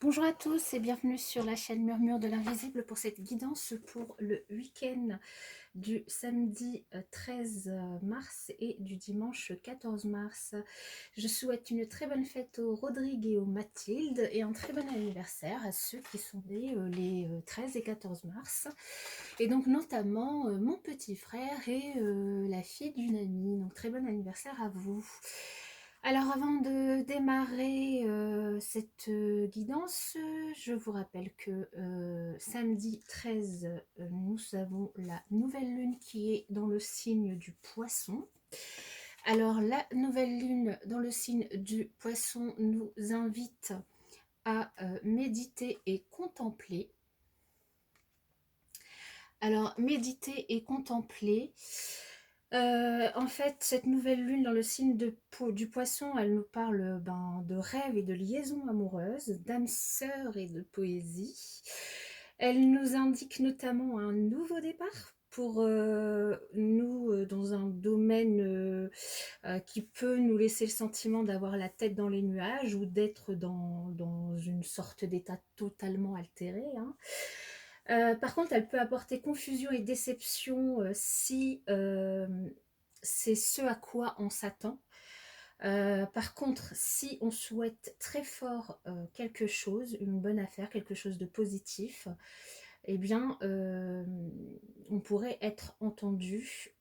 Bonjour à tous et bienvenue sur la chaîne Murmure de l'Invisible pour cette guidance pour le week-end du samedi 13 mars et du dimanche 14 mars. Je souhaite une très bonne fête aux Rodrigue et aux Mathilde et un très bon anniversaire à ceux qui sont nés les 13 et 14 mars. Et donc notamment mon petit frère et la fille d'une amie. Donc très bon anniversaire à vous. Alors avant de démarrer cette guidance, je vous rappelle que samedi 13, nous avons la nouvelle lune qui est dans le signe du poisson. Alors la nouvelle lune dans le signe du poisson nous invite à méditer et contempler. Alors méditer et contempler, en fait, cette nouvelle lune dans le signe du poisson, elle nous parle de rêves et de liaisons amoureuses, d'âme sœur et de poésie. Elle nous indique notamment un nouveau départ pour nous dans un domaine qui peut nous laisser le sentiment d'avoir la tête dans les nuages ou d'être dans une sorte d'état totalement altéré, hein. Par contre, elle peut apporter confusion et déception si c'est ce à quoi on s'attend. Par contre, si on souhaite très fort quelque chose, une bonne affaire, quelque chose de positif, eh bien, on pourrait être entendu.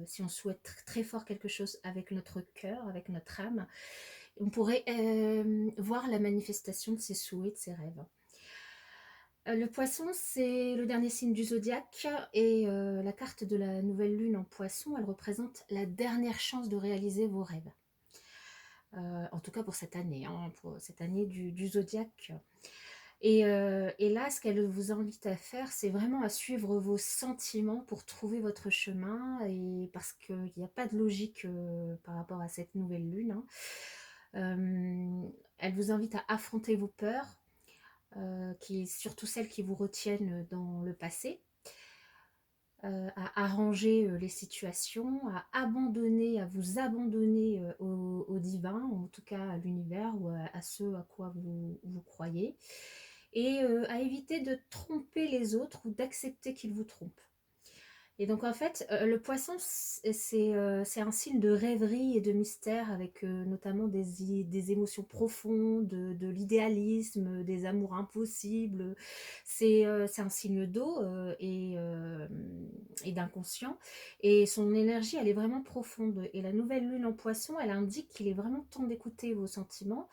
Si on souhaite très fort quelque chose avec notre cœur, avec notre âme, on pourrait voir la manifestation de ses souhaits, de ses rêves. Le poisson, c'est le dernier signe du zodiaque et la carte de la nouvelle lune en poisson, elle représente la dernière chance de réaliser vos rêves. En tout cas pour cette année, hein, pour cette année du zodiaque. Et là, ce qu'elle vous invite à faire, c'est vraiment à suivre vos sentiments pour trouver votre chemin, et parce qu'il n'y a pas de logique par rapport à cette nouvelle lune, hein. Elle vous invite à affronter vos peurs, surtout celles qui vous retiennent dans le passé, à arranger les situations, à vous abandonner au divin, en tout cas à l'univers ou à ce à quoi vous croyez, et à éviter de tromper les autres ou d'accepter qu'ils vous trompent. Et donc en fait, le poisson, c'est un signe de rêverie et de mystère avec notamment des émotions profondes, de l'idéalisme, des amours impossibles. C'est un signe d'eau et d'inconscient. Et son énergie, elle est vraiment profonde. Et la nouvelle lune en poisson, elle indique qu'il est vraiment temps d'écouter vos sentiments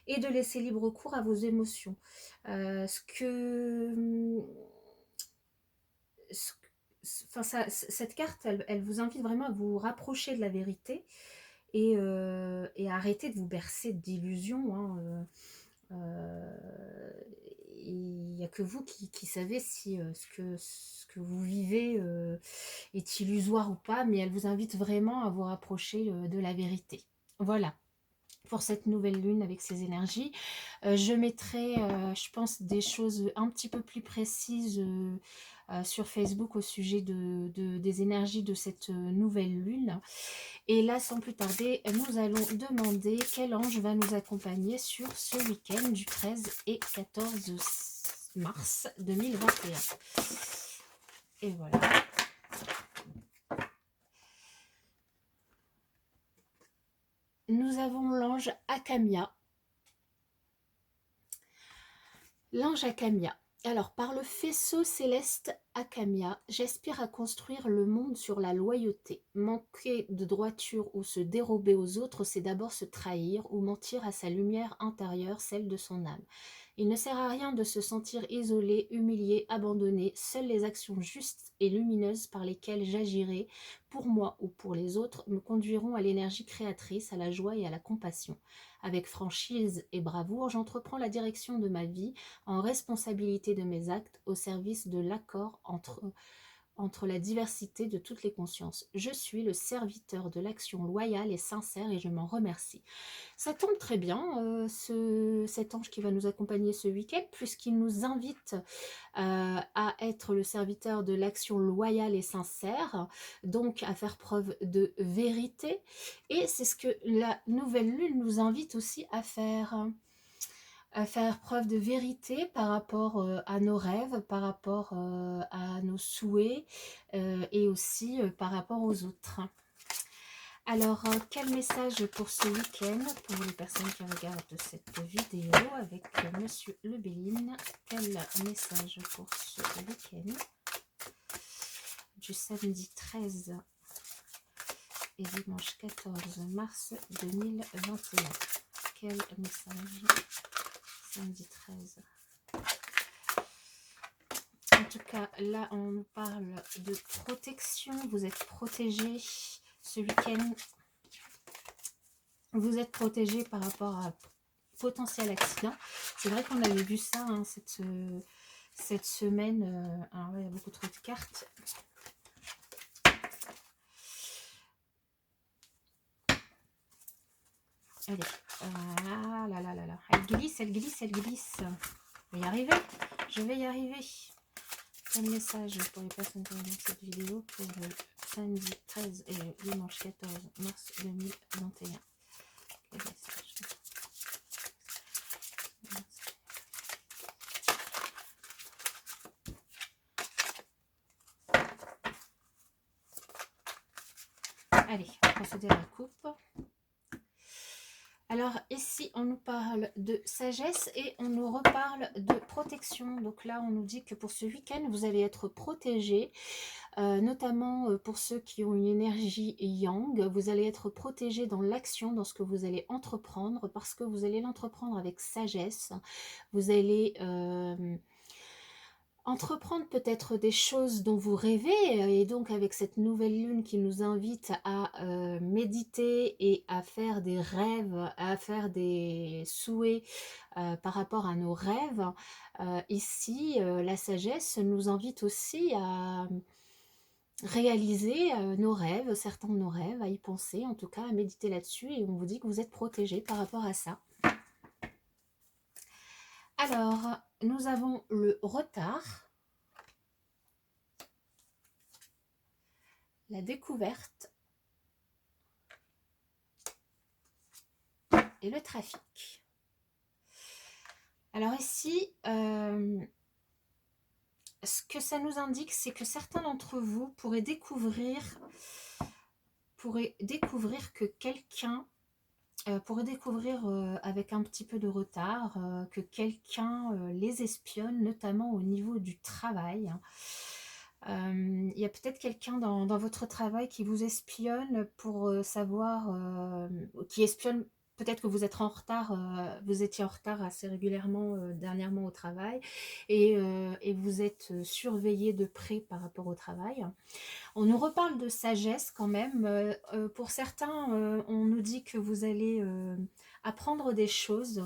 et de laisser libre cours à vos émotions. Ce Enfin, cette carte, elle vous invite vraiment à vous rapprocher de la vérité et à arrêter de vous bercer d'illusions, hein. Il n'y a que vous qui savez si ce que vous vivez est illusoire ou pas, mais elle vous invite vraiment à vous rapprocher de la vérité. Voilà pour cette nouvelle lune avec ses énergies. Je mettrai, je pense, des choses un petit peu plus précises sur Facebook au sujet des énergies de cette nouvelle lune. Et là, sans plus tarder, nous allons demander quel ange va nous accompagner sur ce week-end du 13 et 14 mars 2021. Et voilà. Nous avons l'ange Akamia. L'ange Akamia. Alors, par le faisceau céleste Akamia, j'aspire à construire le monde sur la loyauté. Manquer de droiture ou se dérober aux autres, c'est d'abord se trahir ou mentir à sa lumière intérieure, celle de son âme. Il ne sert à rien de se sentir isolé, humilié, abandonné. Seules les actions justes et lumineuses par lesquelles j'agirai, pour moi ou pour les autres, me conduiront à l'énergie créatrice, à la joie et à la compassion. Avec franchise et bravoure, j'entreprends la direction de ma vie, en responsabilité de mes actes, au service de l'accord entre la diversité de toutes les consciences. Je suis le serviteur de l'action loyale et sincère et je m'en remercie. Ça tombe très bien, cet ange qui va nous accompagner ce week-end, puisqu'il nous invite à être le serviteur de l'action loyale et sincère, donc à faire preuve de vérité. Et c'est ce que la nouvelle lune nous invite aussi à faire. faire preuve de vérité par rapport à nos rêves, par rapport à nos souhaits et aussi par rapport aux autres. Alors, quel message pour ce week-end, pour les personnes qui regardent cette vidéo avec Monsieur Le Béline? Quel message pour ce week-end du samedi 13 et dimanche 14 mars 2021? Quel message samedi 13? En tout cas, là, on nous parle de protection. Vous êtes protégés ce week-end. Vous êtes protégés par rapport à potentiel accident. C'est vrai qu'on avait vu ça hein, cette semaine. Alors là, il y a beaucoup trop de cartes. Allez. Ah là là là là. Elle glisse, elle glisse, elle glisse. Je vais y arriver. Je vais y arriver. Quel message pour les personnes qui regardent cette vidéo pour le samedi 13 et le dimanche 14 mars 2021? Quel message? Allez, on va procéder à la coupe. Alors ici, on nous parle de sagesse et on nous reparle de protection. Donc là, on nous dit que pour ce week-end, vous allez être protégés, notamment pour ceux qui ont une énergie yang. Vous allez être protégés dans l'action, dans ce que vous allez entreprendre, parce que vous allez l'entreprendre avec sagesse. Vous allez entreprendre peut-être des choses dont vous rêvez, et donc avec cette nouvelle lune qui nous invite à méditer et à faire des rêves, à faire des souhaits par rapport à nos rêves, ici la sagesse nous invite aussi à réaliser nos rêves, certains de nos rêves, à y penser, en tout cas à méditer là-dessus, et on vous dit que vous êtes protégés par rapport à ça. Alors, nous avons le retard, la découverte et le trafic. Alors ici, ce que ça nous indique, c'est que certains d'entre vous pourraient découvrir que quelqu'un pourrait découvrir avec un petit peu de retard que quelqu'un les espionne, notamment au niveau du travail. Il y a peut-être quelqu'un dans votre travail qui vous espionne pour savoir, qui espionne. Peut-être que vous êtes en retard, vous étiez en retard assez régulièrement dernièrement au travail et vous êtes surveillé de près par rapport au travail. On nous reparle de sagesse quand même. Pour certains, on nous dit que vous allez apprendre des choses.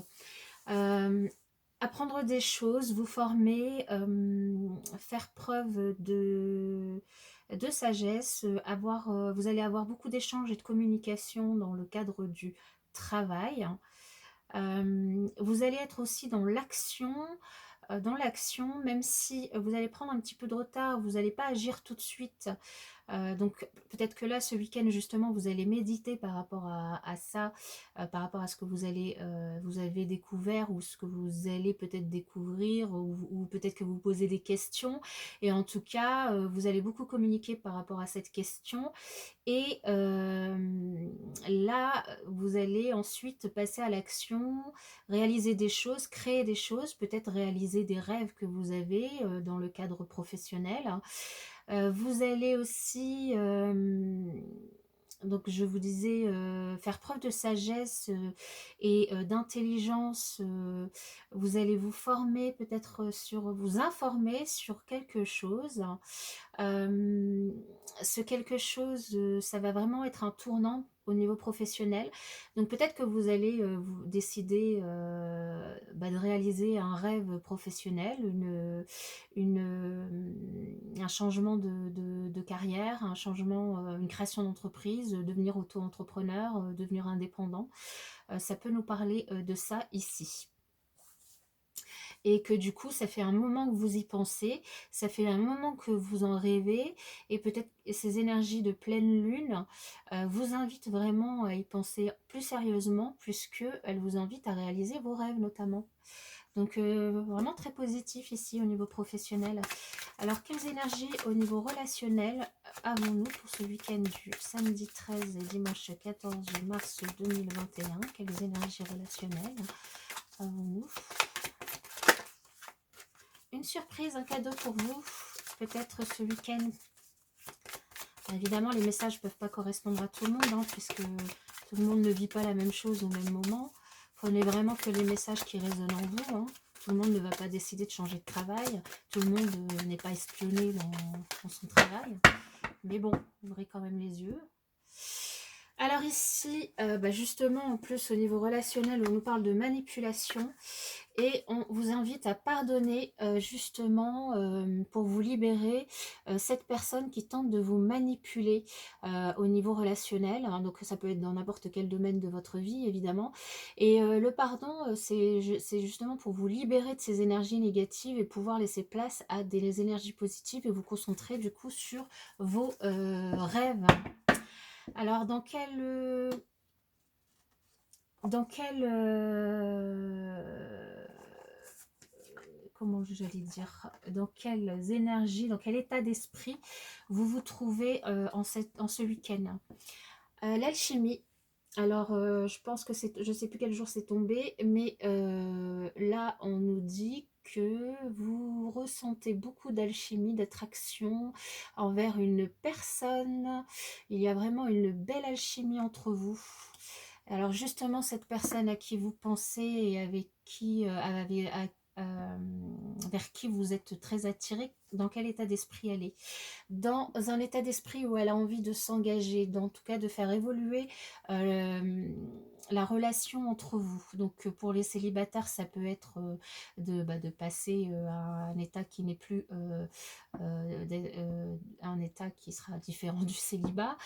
Apprendre des choses, vous former, faire preuve de sagesse, vous allez avoir beaucoup d'échanges et de communication dans le cadre du travail. Vous allez être aussi dans l'action, même si vous allez prendre un petit peu de retard, vous n'allez pas agir tout de suite. Donc peut-être que là, ce week-end, justement, vous allez méditer par rapport à ça, par rapport à ce que vous avez découvert ou ce que vous allez peut-être découvrir ou peut-être que vous posez des questions. Et en tout cas, vous allez beaucoup communiquer par rapport à cette question. Et là, vous allez ensuite passer à l'action, réaliser des choses, créer des choses, peut-être réaliser des rêves que vous avez dans le cadre professionnel. Vous allez aussi, donc je vous disais, faire preuve de sagesse et d'intelligence. Vous allez vous former peut-être vous informer sur quelque chose. Ce quelque chose, ça va vraiment être un tournant au niveau professionnel. Donc peut-être que vous allez vous décider de réaliser un rêve professionnel, un changement de carrière, un changement, une création d'entreprise, devenir auto-entrepreneur, devenir indépendant. Ça peut nous parler de ça ici. et que du coup ça fait un moment que vous y pensez, ça fait un moment que vous en rêvez, et peut-être ces énergies de pleine lune vous invitent vraiment à y penser plus sérieusement, puisque elles vous invitent à réaliser vos rêves notamment. Donc vraiment très positif ici au niveau professionnel. Alors quelles énergies au niveau relationnel avons-nous pour ce week-end du samedi 13 et dimanche 14 mars 2021? Quelles énergies relationnelles avons-nous? Une surprise, un cadeau pour vous, peut-être ce week-end. Évidemment, les messages ne peuvent pas correspondre à tout le monde, hein, puisque tout le monde ne vit pas la même chose au même moment. Prenez vraiment que les messages qui résonnent en vous. Hein. Tout le monde ne va pas décider de changer de travail. Tout le monde n'est pas espionné dans son travail. Mais bon, ouvrez quand même les yeux. Alors ici, justement, en plus au niveau relationnel, on nous parle de manipulation. Et on vous invite à pardonner justement pour vous libérer cette personne qui tente de vous manipuler au niveau relationnel. Hein, donc ça peut être dans n'importe quel domaine de votre vie évidemment. Et le pardon, c'est justement pour vous libérer de ces énergies négatives et pouvoir laisser place à des énergies positives et vous concentrer du coup sur vos rêves. Alors dans quel comment j'allais dire, dans quelles énergies, dans quel état d'esprit vous vous trouvez en ce week-end. L'alchimie, alors je pense que c'est, je ne sais plus quel jour c'est tombé, mais là on nous dit que vous ressentez beaucoup d'alchimie, d'attraction envers une personne. Il y a vraiment une belle alchimie entre vous. Alors justement, cette personne à qui vous pensez et avec qui, vers qui vous êtes très attiré, dans quel état d'esprit elle est? Dans un état d'esprit où elle a envie de s'engager, en tout cas de faire évoluer la relation entre vous. Donc pour les célibataires, ça peut être de passer à un état qui n'est plus un état qui sera différent du célibat.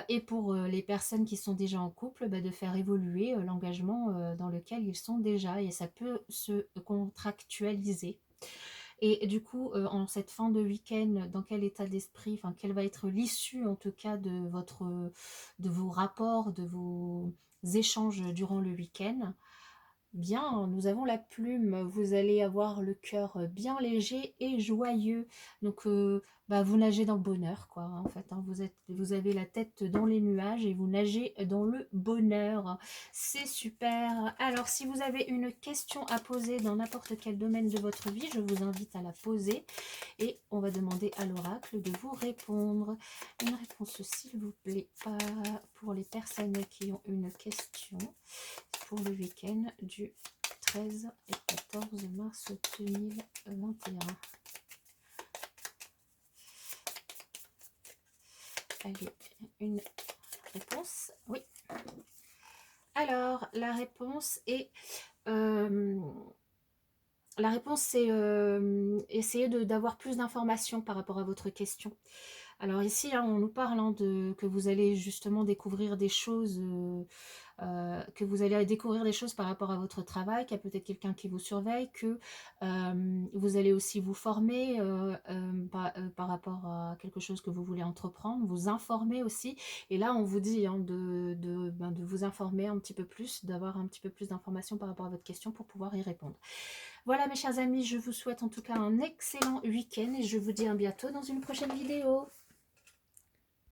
Et pour les personnes qui sont déjà en couple, de faire évoluer l'engagement dans lequel ils sont déjà. Et ça peut se contractualiser. Et du coup, en cette fin de week-end, dans quel état d'esprit, enfin, quelle va être l'issue en tout cas de vos rapports, de vos échanges durant le week-end? Bien, nous avons la plume, vous allez avoir le cœur bien léger et joyeux. Donc, vous nagez dans le bonheur, quoi, en fait. Hein. Vous avez la tête dans les nuages et vous nagez dans le bonheur. C'est super. Alors, si vous avez une question à poser dans n'importe quel domaine de votre vie, je vous invite à la poser. Et on va demander à l'oracle de vous répondre. Une réponse, s'il vous plaît, pour les personnes qui ont une question pour le week-end du 13 et 14 mars 2021. Allez, une réponse. Oui. Alors, la réponse est... c'est essayer d'avoir plus d'informations par rapport à votre question. Alors ici, hein, on nous parle que vous allez justement découvrir des choses, que vous allez découvrir des choses par rapport à votre travail, qu'il y a peut-être quelqu'un qui vous surveille, que vous allez aussi vous former par rapport à quelque chose que vous voulez entreprendre, vous informer aussi. Et là, on vous dit hein, de vous informer un petit peu plus, d'avoir un petit peu plus d'informations par rapport à votre question pour pouvoir y répondre. Voilà mes chers amis, je vous souhaite en tout cas un excellent week-end et je vous dis à bientôt dans une prochaine vidéo.